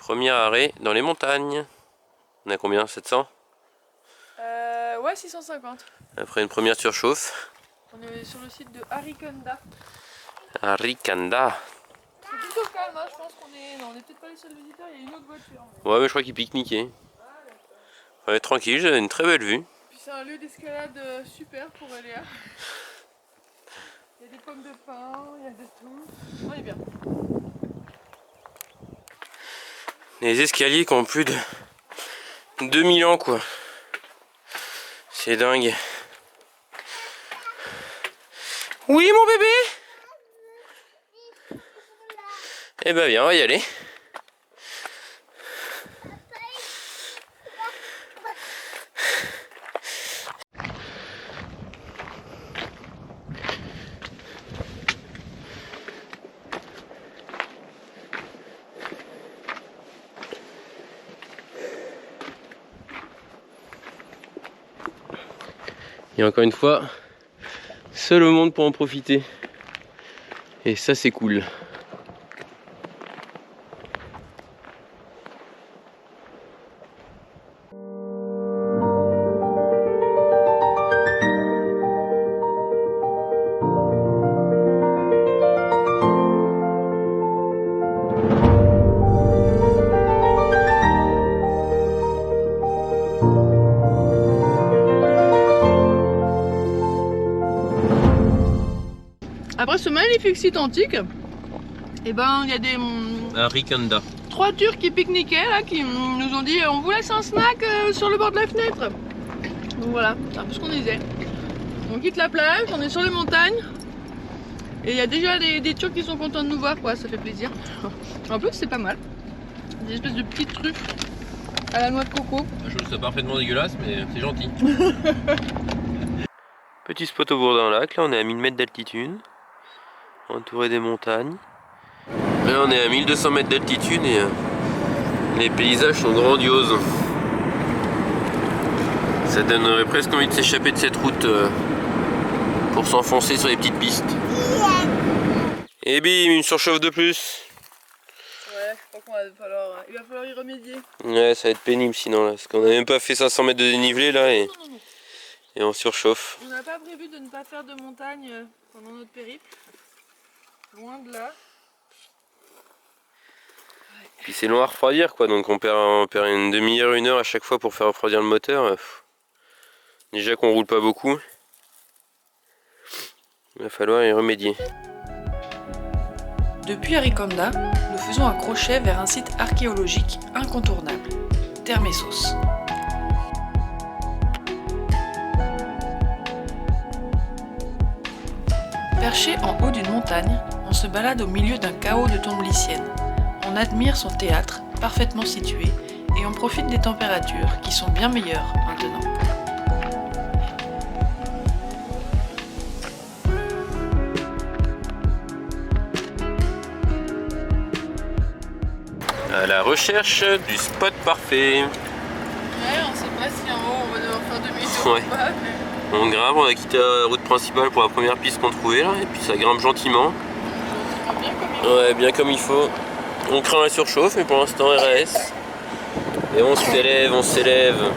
Premier arrêt dans les montagnes. On a combien? 700? Ouais, 650. Après une première surchauffe. On est sur le site de Arikanda. Arikanda. C'est plutôt calme, hein. Je pense qu'on est... Non, on est peut-être pas les seuls visiteurs, il y a une autre voiture. Mais... Ouais, mais je crois qu'il pique-niquait. Ouais, tranquille, j'ai une très belle vue. Puis c'est un lieu d'escalade super pour Léa. Il y a des pommes de pin, il y a de tout. On est bien. Les escaliers qui ont plus de 2000 ans, quoi. C'est dingue. Oui, mon bébé? Eh ben viens, on va y aller. Et encore une fois, seul au monde pour en profiter. Et ça, c'est cool. Après ce magnifique site antique, et ben il y a des Arikanda. 3 Turcs qui pique-niquaient là, qui nous ont dit on vous laisse un snack sur le bord de la fenêtre. Donc voilà, c'est un peu ce qu'on disait. On quitte la plage, on est sur les montagnes. Et il y a déjà des Turcs qui sont contents de nous voir, quoi, ça fait plaisir. En plus c'est pas mal. Des espèces de petites truffes à la noix de coco. Je trouve ça parfaitement dégueulasse, mais c'est gentil. Petit spot au bord d'un lac, là on est à 1000 mètres d'altitude. Entouré des montagnes. Là on est à 1200 mètres d'altitude et les paysages sont grandioses. Ça donnerait presque envie de s'échapper de cette route pour s'enfoncer sur les petites pistes. Et bim, une surchauffe de plus. Ouais, je crois il va falloir y remédier. Ouais, ça va être pénible sinon là, parce qu'on a même pas fait 500 mètres de dénivelé là et on surchauffe. On n'a pas prévu de ne pas faire de montagne pendant notre périple. Loin de là. Puis c'est long à refroidir quoi, donc on perd une demi-heure, 1 heure à chaque fois pour faire refroidir le moteur. Déjà qu'on roule pas beaucoup. Il va falloir y remédier. Depuis Arikanda, nous faisons un crochet vers un site archéologique incontournable, Termessos. Perché en haut d'une montagne, on se balade au milieu d'un chaos de tombes lyciennes. On admire son théâtre, parfaitement situé, et on profite des températures qui sont bien meilleures maintenant. À la recherche du spot parfait. Ouais, on sait pas si en haut on va devoir faire demi-tour Ouais. ou pas. Mais... On grimpe, on a quitté la route principale pour la première piste qu'on trouvait là, et puis ça grimpe gentiment. Bien comme il faut. Ouais, bien comme il faut. On craint la surchauffe, mais pour l'instant RS. Et on s'élève, on s'élève.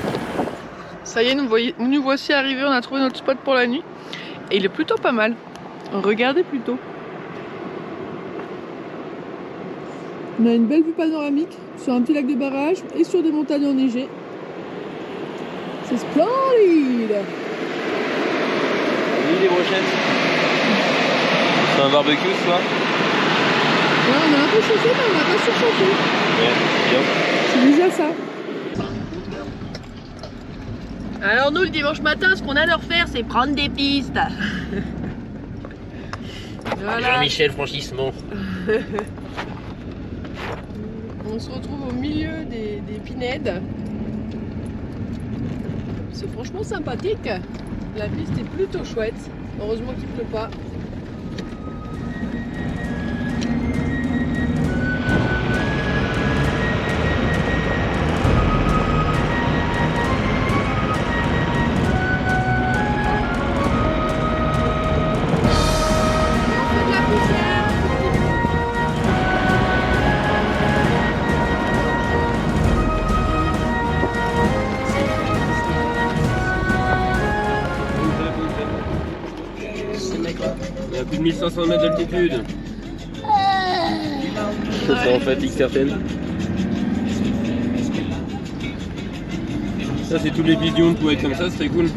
Ça y est, nous voici arrivés, on a trouvé notre spot pour la nuit. Et il est plutôt pas mal. Regardez plutôt. On a une belle vue panoramique sur un petit lac de barrage et sur des montagnes enneigées. C'est splendide! Salut les brochettes. C'est un barbecue ce soir? Ouais, on a un peu chauffé, mais on n'a pas surchauffé. Ouais, bien. C'est déjà ça. Alors nous, le dimanche matin, ce qu'on adore faire, c'est prendre des pistes. Voilà. Jean-Michel Franchissement. On se retrouve au milieu des pinèdes. C'est franchement sympathique. La piste est plutôt chouette. Heureusement qu'il ne pleut pas. On est à plus de 1500 mètres d'altitude. Ça en fatigue certaines. Ça c'est toutes les pistes du monde pour être comme ça, c'est cool.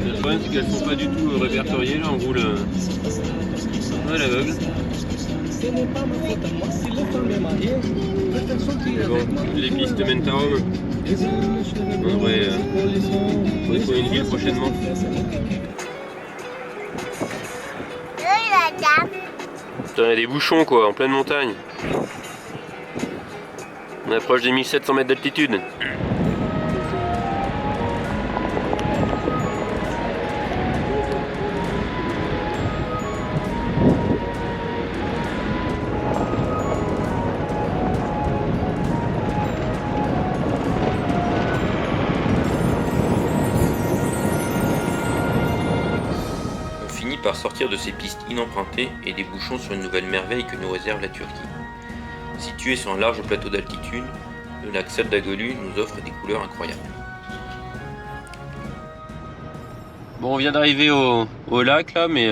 Le problème c'est qu'elles sont pas du tout répertoriées, là on roule à l'aveugle. Bon, les pistes mènent à Rome. On devrait trouver une ville prochainement. Putain, il y a des bouchons quoi, en pleine montagne. On approche des 1700 mètres d'altitude. Par sortir de ces pistes inempruntées et des bouchons sur une nouvelle merveille que nous réserve la Turquie. Situé sur un large plateau d'altitude, le lac Saldagolu nous offre des couleurs incroyables. Bon, on vient d'arriver au lac là, mais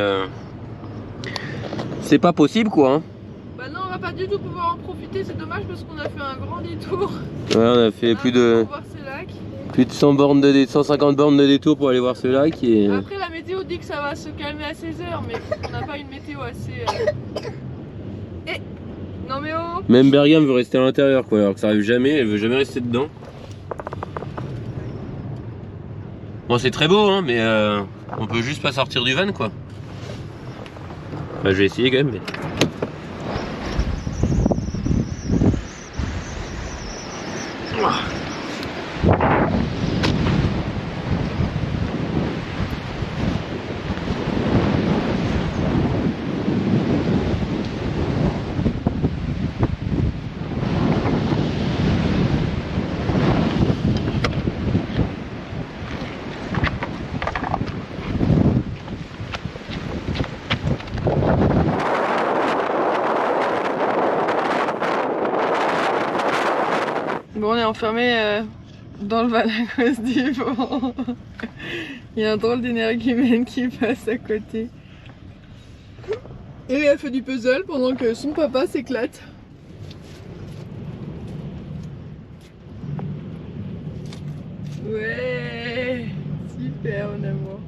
c'est pas possible quoi. Hein. Bah non, on va pas du tout pouvoir en profiter, c'est dommage parce qu'on a fait un grand détour. Ouais, on a fait plus de 100 bornes de 150 bornes de détour pour aller voir ce lac et... Après la météo dit que ça va se calmer à 16h, mais on n'a pas une météo assez... Non mais oh. Même Bergame veut rester à l'intérieur quoi, alors que ça arrive jamais, elle veut jamais rester dedans. Bon c'est très beau hein, mais on peut juste pas sortir du van quoi. Bah, je vais essayer quand même mais... Bon, on est enfermé dans le van à cause du vent. Il y a un drôle d'énergumène qui passe à côté. Et elle fait du puzzle pendant que son papa s'éclate. Ouais, super mon amour.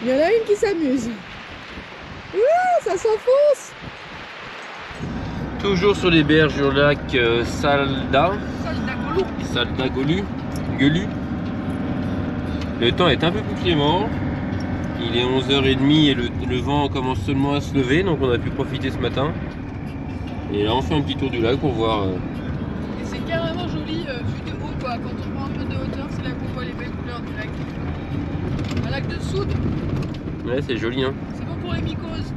Il y en a une qui s'amuse. Ouh, ça s'enfonce. Toujours sur les berges du lac Saldagolu. Le temps est un peu plus clément. Il est 11h30 et le vent commence seulement à se lever, donc on a pu profiter ce matin. Et là on fait un petit tour du lac pour voir. Et c'est carrément joli vu de haut quoi. Quand on prend un peu de hauteur, c'est là qu'on voit les belles couleurs du lac. Un lac de soude. Ouais, c'est joli hein. C'est bon pour les mycoses.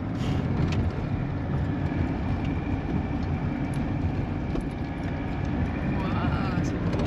Waouh, c'est beau.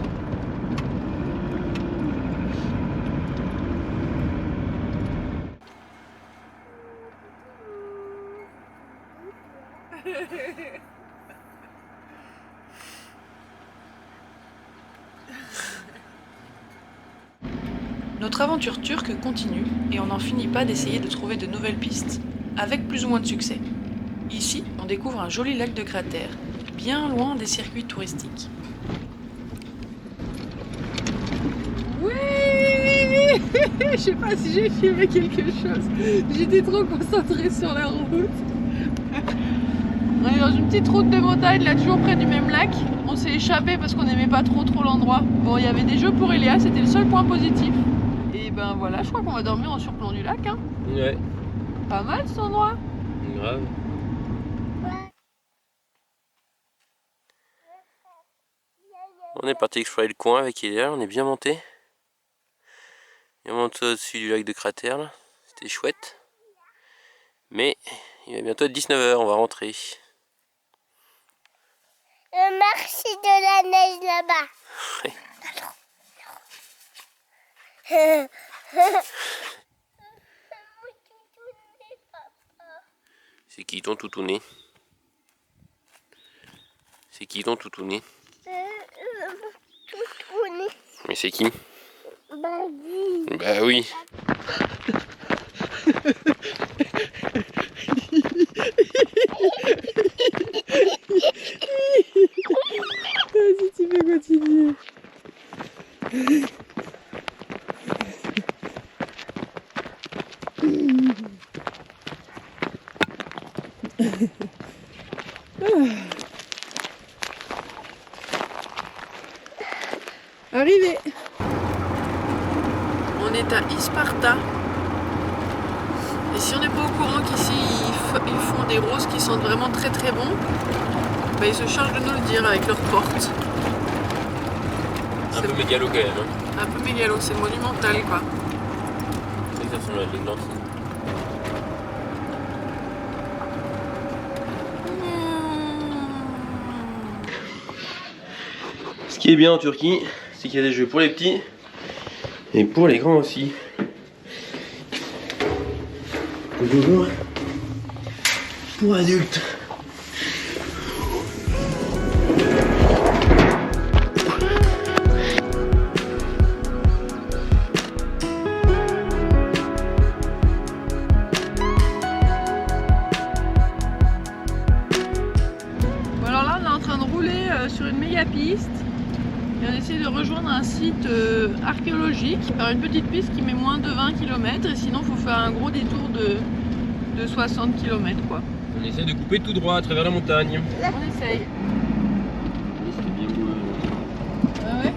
Notre aventure turque continue et on n'en finit pas d'essayer de trouver de nouvelles pistes, avec plus ou moins de succès. Ici, on découvre un joli lac de cratères, bien loin des circuits touristiques. Oui. Je sais pas si j'ai filmé quelque chose. J'étais trop concentrée sur la route. On est dans une petite route de montagne, là toujours près du même lac. On s'est échappé parce qu'on n'aimait pas trop l'endroit. Bon, il y avait des jeux pour Eléa, c'était le seul point positif. Et ben voilà, je crois qu'on va dormir en surplomb du lac. Hein. Ouais. Pas mal cet endroit. Grave. On est parti explorer le coin avec Eléa, on est bien monté. On est monté au-dessus du lac de Cratère, là. C'était chouette. Mais il va bientôt être 19 h, on va rentrer. Le marché de la neige là-bas. C'est qui ton toutouné? C'est qui ton toutouné? Mais c'est qui? Bah oui. Vas-y, tu peux continuer. Arrivé. On est à Isparta. Et si on n'est pas au courant qu'ici ils font des roses qui sentent vraiment très très bon, bah ils se chargent de nous le dire avec leurs portes. Un peu mégalo quand même. Hein. Un peu mégalo, c'est monumental quoi. C'est que ça ressemble à de l'églantine. Ce qui est bien en Turquie, c'est qu'il y a des jeux pour les petits et pour les grands aussi. Bonjour. Pour adultes. Bon, alors là, on est en train de rouler sur une méga piste. Et on essaie de rejoindre un site archéologique par une petite piste qui met moins de 20 km. Et sinon, il faut faire un gros détour de 60 km quoi. On essaie de couper tout droit à travers la montagne. On essaye. Ah ouais?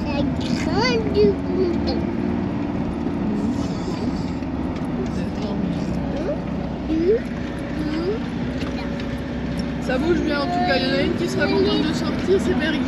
Ça craint du bout. Ça bouge bien en tout cas. Il y en a une qui sera contente de sortir, c'est Bergui.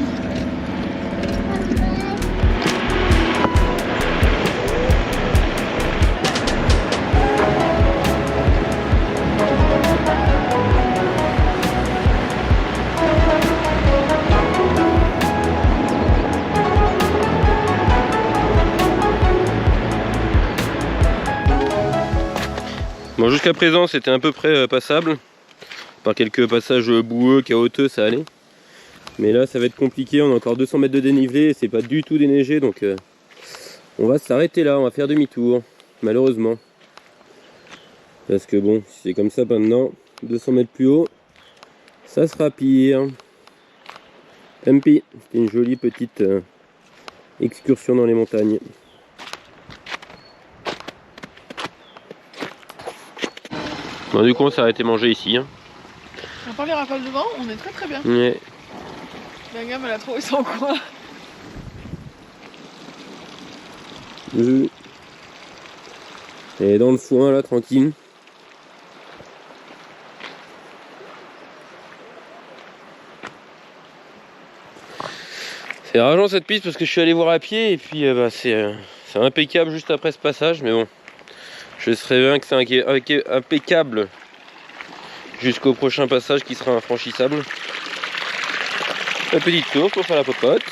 Bon, jusqu'à présent c'était à peu près passable. Par quelques passages boueux, chaotiques, ça allait. Mais là ça va être compliqué, on a encore 200 mètres de dénivelé et c'est pas du tout déneigé, donc on va s'arrêter là, on va faire demi-tour, malheureusement. Parce que bon, si c'est comme ça maintenant, 200 mètres plus haut, ça sera pire. Tant pis, c'était une jolie petite excursion dans les montagnes. Bon, du coup on s'est arrêté manger ici. Hein. À part les rafales de vent, on est très bien. Ouais. La gamme elle a trouvé son coin. Et dans le foin là, tranquille. C'est rageant cette piste parce que je suis allé voir à pied et puis c'est impeccable juste après ce passage, mais bon. Je serais bien que c'est impeccable jusqu'au prochain passage qui sera infranchissable. Un petit tour pour faire la popote.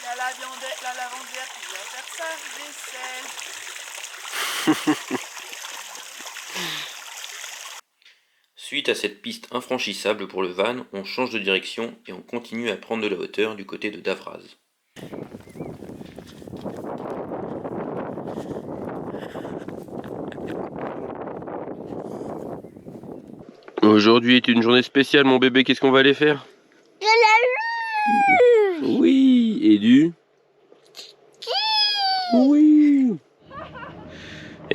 La lavandière qui vient faire sa vaisselle. Suite à cette piste infranchissable pour le van, on change de direction et on continue à prendre de la hauteur du côté de Davraz. Aujourd'hui est une journée spéciale mon bébé, qu'est-ce qu'on va aller faire? De la luge. Oui, et du? Oui.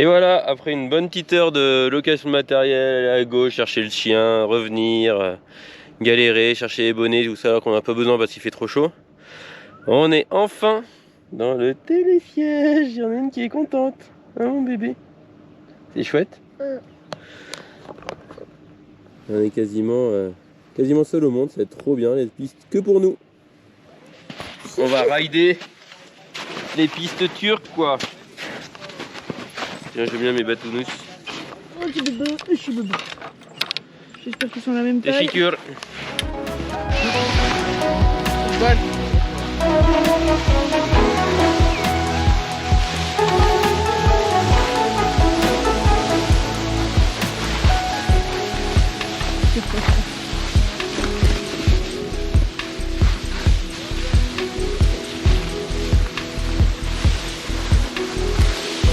Et voilà, après une bonne petite heure de location de matériel, aller à gauche, chercher le chien, revenir, galérer, chercher les bonnets, tout ça, alors qu'on n'a pas besoin parce qu'il fait trop chaud. On est enfin dans le télésiège. Il y en a une qui est contente. Hein, mon bébé? C'est chouette. On est quasiment seul au monde, ça va être trop bien, les pistes que pour nous. On va rider les pistes turques, quoi. Tiens, j'aime bien mes batounous. Oh, petit bébé, je suis bébé. J'espère qu'ils sont la même Les taille. chicures. Voilà.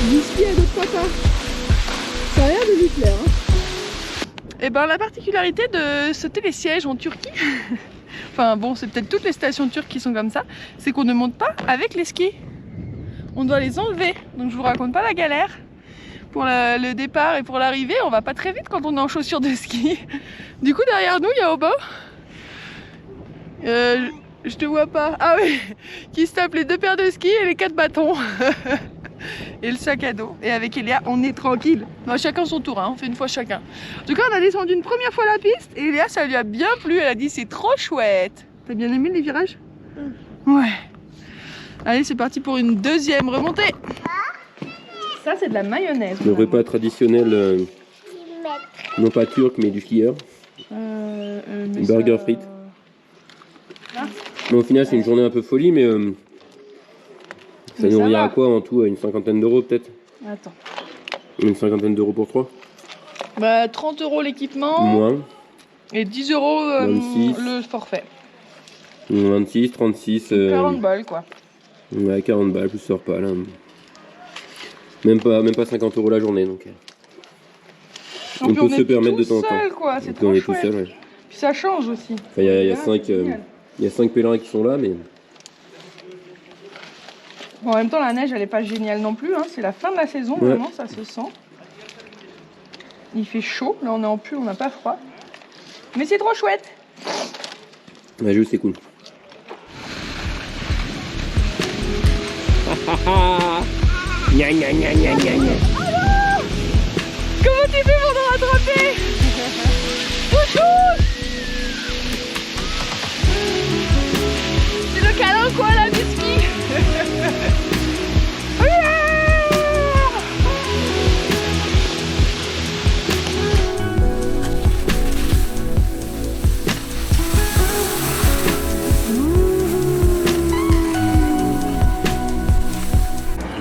Whisky à d'autres papas. Ça a l'air de lui plaire. Et ben la particularité de ce télésiège en Turquie, enfin bon c'est peut-être toutes les stations turques qui sont comme ça, c'est qu'on ne monte pas avec les skis. On doit les enlever. Donc je vous raconte pas la galère. Pour le départ et pour l'arrivée, on va pas très vite quand on est en chaussures de ski. Du coup derrière nous il y a Obo. Je te vois pas. Ah oui, qui se tape les 2 paires de skis et les 4 bâtons. Et le sac à dos. Et avec Elia, on est tranquille. Bah, chacun son tour, hein. On fait une fois chacun. En tout cas, on a descendu une première fois la piste et Elia, ça lui a bien plu. Elle a dit c'est trop chouette. T'as bien aimé les virages? Ouais. Allez, c'est parti pour une deuxième remontée. Ça, c'est de la mayonnaise. Le repas traditionnel, non pas turc, mais du skieur. Burger frites. Mais au final, c'est une journée un peu folie, mais ça nous revient à quoi en tout? À une 50aine d'euros peut-être? Attends. Une 50aine d'euros pour 3? Bah, 30 € l'équipement. Moins. Et 10 € 26. le forfait. 26, 36. 40 balles quoi. Ouais, 40 balles, plus ce repas là. Même pas 50 € la journée donc. On peut se permettre de temps en temps. Quoi, c'est Donc, trop on est tout chouette. seul, ouais. Puis ça change aussi. Enfin, il y a 5 pèlerins qui sont là, mais Bon, en même temps, la neige, elle est pas géniale non plus. Hein. C'est la fin de la saison, ouais. vraiment, ça se sent. Il fait chaud. Là, on est en pull, on n'a pas froid. Mais c'est trop chouette. la jeu c'est cool. Gna gna gna gna gna gna. Comment tu fais pour te rattraper? Chouchou! C'est le câlin, quoi, là, du ski.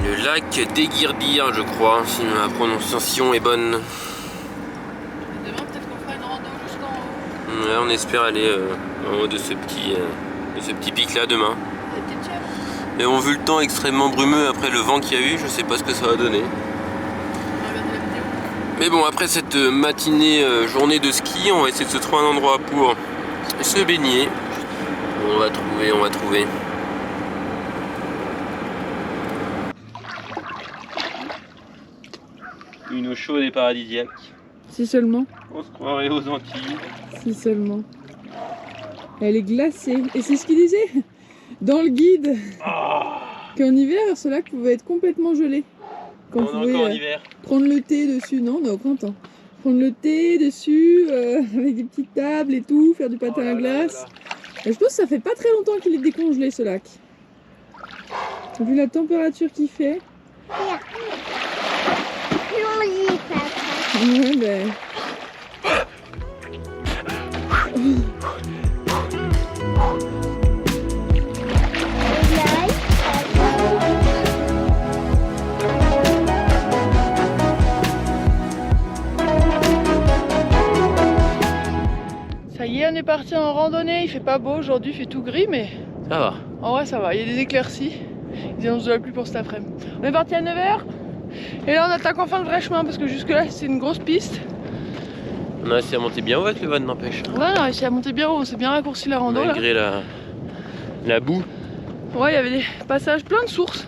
Le lac d'Egirdir, je crois, si ma prononciation est bonne. Demain, peut-être qu'on fera une rando jusqu'en haut. Ouais, on espère aller en haut de ce petit pic là demain. Des petites chèvres. Mais on vu le temps extrêmement brumeux après le vent qu'il y a eu, je sais pas ce que ça va donner. On va regarder la vidéo. Mais bon, après cette matinée, journée de ski, on va essayer de se trouver un endroit pour se baigner. On va trouver. Une eau chaude et paradisiaque. Si seulement. On se croirait aux Antilles. Si seulement. Elle est glacée. Et c'est ce qu'il disait dans le guide. Qu'en hiver, ce lac pouvait être complètement gelé. Quand On vous est pouvez encore en hiver. prendre le thé dessus. Non, on est au printemps. Prendre le thé dessus, avec des petites tables et tout, faire du patin à glace. Et je pense que ça fait pas très longtemps qu'il est décongelé ce lac. Vu la température qu'il fait. Ouais, ben... Ça y est, on est parti en randonnée. Il fait pas beau aujourd'hui, il fait tout gris, mais Ça va. en vrai ça va. Il y a des éclaircies. Ils annoncent de la pluie pour cet après-midi. On est parti à 9h. Et là on attaque enfin le vrai chemin parce que jusque là c'est une grosse piste. On a réussi à monter bien haut avec le van, n'empêche. Ouais, on a réussi à monter bien haut, on s'est bien raccourci la rando là. Malgré la boue. Ouais, il y avait des passages, plein de sources.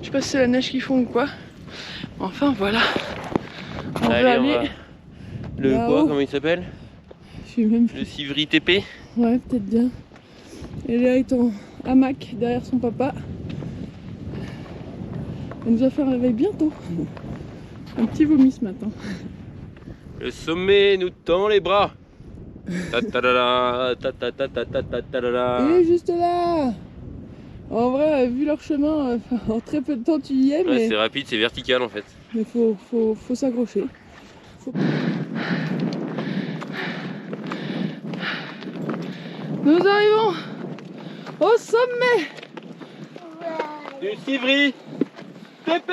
Je sais pas si c'est la neige qui fond ou quoi. Enfin voilà. On Allez, va on aller. va- Le là-haut. quoi, comment il s'appelle? Je suis même. Le Civry TP. Ouais, peut-être bien. Et Léa est en hamac derrière son papa. Elle nous va faire un réveil bientôt. Un petit vomi ce matin. Le sommet nous tend les bras. Ta-ta-da-da, ta-ta-ta-ta-ta-ta-da-da. Et juste là. En vrai, vu leur chemin, en très peu de temps tu y es, Ouais, mais c'est rapide, c'est vertical en fait. faut s'accrocher. Nous arrivons au sommet. Du Civry TP.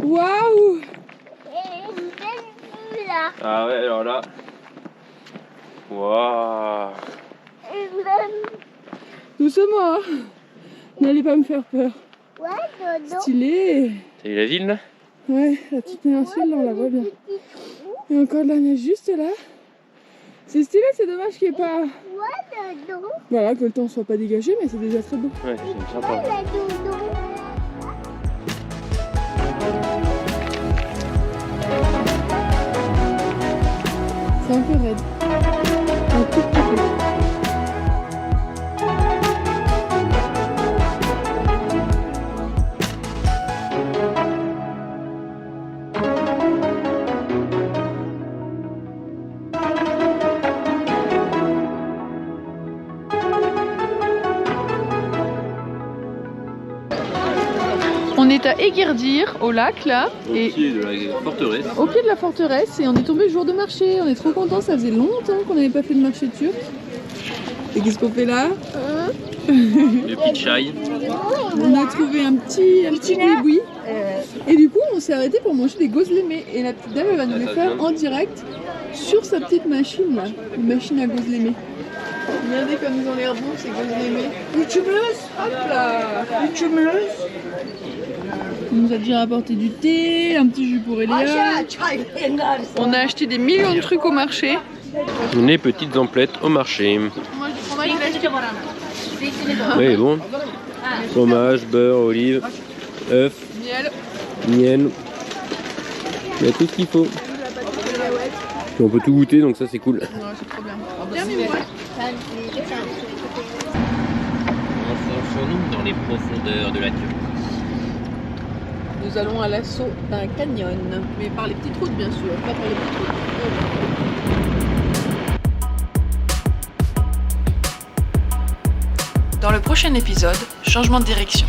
Waouh! Et une belle vue là. Ah ouais, alors là. Waouh. Une belle... Doucement, hein. N'allez pas me faire peur. Ouais, dodo. Stylé. T'as vu la ville là? Ouais, la petite péninsule, là, on la voit bien. Et encore de la neige juste là. C'est stylé, c'est dommage qu'il n'y ait pas... Ouais, dodo. Voilà, que le temps soit pas dégagé, mais c'est déjà très beau. Ouais, c'est sympa. Ouais, dodo. C'est un peu raide. Un tout petit peu. On est à Eguirdir, au lac là, et Au-dessus de la forteresse. au pied de la forteresse, et on est tombé jour de marché. On est trop contents, ça faisait longtemps qu'on n'avait pas fait de marché turc. Et qu'est-ce qu'on fait là? Le petit chai. On a trouvé un petit boui-boui. Et du coup, on s'est arrêté pour manger des gozlemés. Et la petite dame, elle va nous les faire en direct sur sa petite machine là, une machine à gozlemés. Regardez comme ils ont l'air bons ces gozlemés. Hop là. On nous a déjà apporté du thé, un petit jus pour Eléa. On a acheté des millions de trucs au marché. Les petites emplettes au marché. Moi, du fromage, il a acheté Oui, bon. Fromage, beurre, olive, œufs, miel. miel. Il y a tout ce qu'il faut. Et on peut tout goûter, donc ça c'est cool. Non, c'est trop bien. Bien, mais moi. Enfonçons-nous dans les profondeurs de la Turquie. Nous allons à l'assaut d'un canyon, mais par les petites routes bien sûr, pas par les petites routes. Dans le prochain épisode, changement de direction.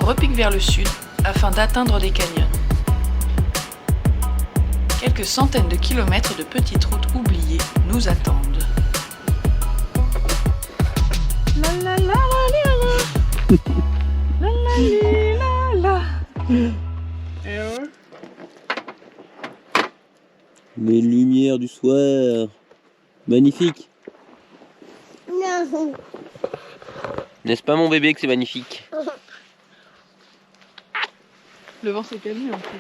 On repique vers le sud afin d'atteindre des canyons. Quelques centaines de kilomètres de petites routes oubliées nous attendent. La la la la la la la la la. Les lumières du soir. Magnifique. Non. N'est-ce pas mon bébé que c'est magnifique? Le vent s'est calmé en plus.